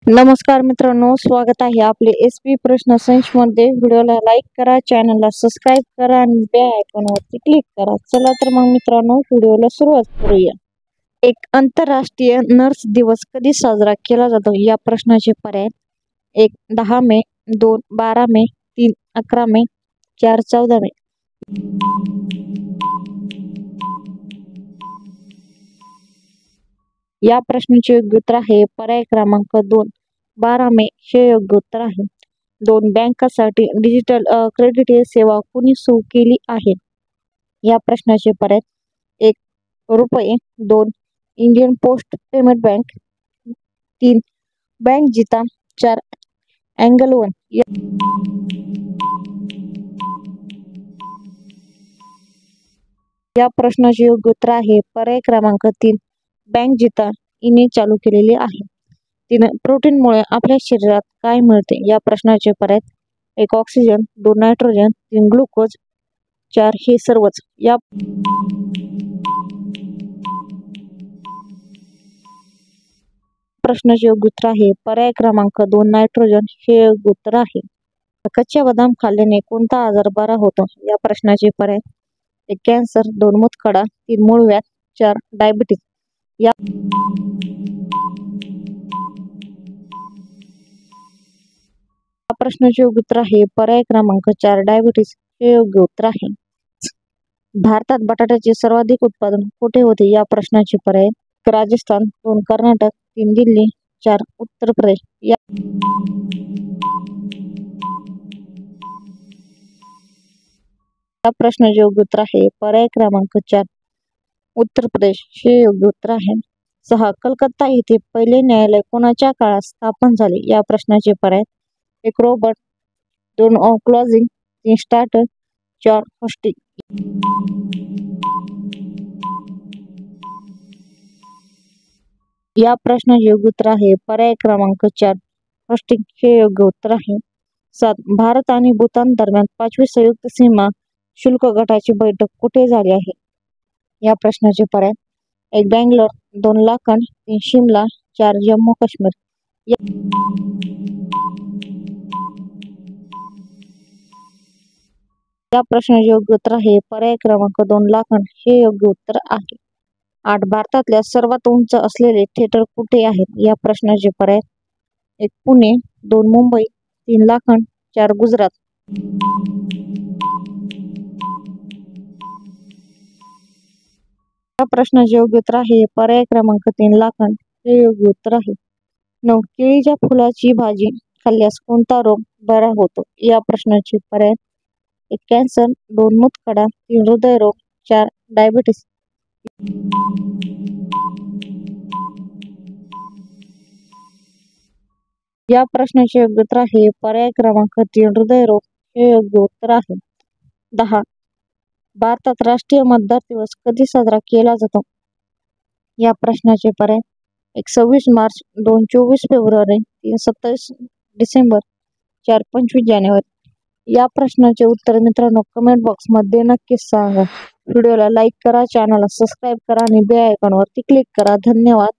नमस्कार मित्रांनो, स्वागत आहे आपले एसपी प्रश्न संच मध्ये। व्हिडिओला लाईक करा, चॅनलला सबस्क्राईब करा आणि बेल आयकॉनवरती क्लिक करा। चला तर मग मित्रांनो, व्हिडिओला सुरुवात करूया। एक आंतरराष्ट्रीय नर्स दिवस कधी साजरा केला जातो? या प्रश्नाचे पर्याय: 1 10 मे, 2 12 मे, 3 11 मे, 4 14 मे। या प्रश्नाचे योग्य उत्तर आहे पर्याय क्रमांक 2 12 मे हे योग्य उत्तर आहे। 2 बँकांसाठी डिजिटल क्रेडिट सेवा कुणी सुरू केली आहे? या प्रश्नाचे पर्याय: 1 रुपये, 2 Indian post payment bank, 3 bank जिता, 4 अँगल वन। या प्रश्नाचे योग्य उत्तर आहे पर्याय क्रमांक 3 बँक जिता इने चालू केलेले आहे। 3 प्रोटीनमुळे आपल्या शरीरात काय मिळते? या प्रश्नाचे पर्याय: 1 ऑक्सिजन, 2 नायट्रोजन, 3 ग्लुकोज, 4 हे सर्वच। या प्रश्नाचे योग्य उत्तर आहे पर्याय क्रमांक 2 नायट्रोजन हे योग्य उत्तर आहे। कच्चे बदाम खाल्ल्याने कोणता आजार बरा होतो? या प्रश्नाचे पर्याय: 1 कॅन्सर, 2 मूतखडा, 3 मूळव्याध, 4 डायबिटीज। या प्रश्नाचे योग्य उत्तर आहे पर्याय क्रमांक 4 डायबिटीज हे योग्य उत्तर आहे। भारतात बटाट्याचे सर्वाधिक उत्पादन कुठे होते? या प्रश्नाचे पर्याय: 1 राजस्थान, 2 कर्नाटक, 3 दिल्ली, 4 उत्तर प्रदेश। या प्रश्नाचे योग्य उत्तर आहे पर्याय क्रमांक 4 उत्तर प्रदेश हे योग्य उत्तर आहे। 6 कलकत्ता येथे पहिले न्यायालय कोणाच्या काळात स्थापन झाले? या प्रश्नाचे पर्याय: 1 रॉबर्ट, 2 क्लॉजिंग, 3 स्टार्टर, 4 हॉस्टिंग। या प्रश्नाचे योग्य उत्तर आहे पर्याय क्रमांक 4 हॉस्टिंग हे योग्य उत्तर आहे। 7 भारत आणि भूतान दरम्यान 5वी संयुक्त सीमा शुल्क गटाची बैठक कुठे झाली आहे? या प्रश्नाचे पर्याय: 1 बँगलोर, 2 लाखन, 3 शिमला, 4 जम्मू काश्मीर। या प्रश्नाचे योग्य उत्तर आहे पर्याय क्रमांक 2 लाखन हे योग्य उत्तर आहे। 8 भारतातल्या सर्वात उंच असलेले थिएटर कुठे आहेत? या प्रश्नाचे पर्याय: 1 पुणे, 2 मुंबई, 3 लाखन, 4 गुजरात। या प्रश्नाचे योग्य उत्तर आहे पर्याय क्रमांक 3 लाखन हे योग्य उत्तर आहे। 9 केळीच्या फुलाची भाजी खाल्ल्यास कोणता रोग बरा होतो? या प्रश्नाचे पर्याय: 1 कॅन्सर, 2 मूतखडा, 3 हृदयरोग, 4 डायबिटीज। या प्रश्नाचे योग्य उत्तर आहे पर्याय क्रमांक 3 हृदयरोग हे योग्य उत्तर आहे। 10 भारतात राष्ट्रीय मतदार दिवस कधी साजरा केला जातो? या प्रश्नाचे पर्याय: 1 26 मार्च, 2 24 फेब्रुवारी, 3 27 डिसेंबर, 4 25 जानेवारी। या प्रश्नाचे उत्तर मित्रांनो कमेंट बॉक्स मध्ये नक्कीच सांगा। व्हिडिओला लाईक करा, चॅनलला सबस्क्राईब करा आणि बेल आयकॉनवरती क्लिक करा। धन्यवाद।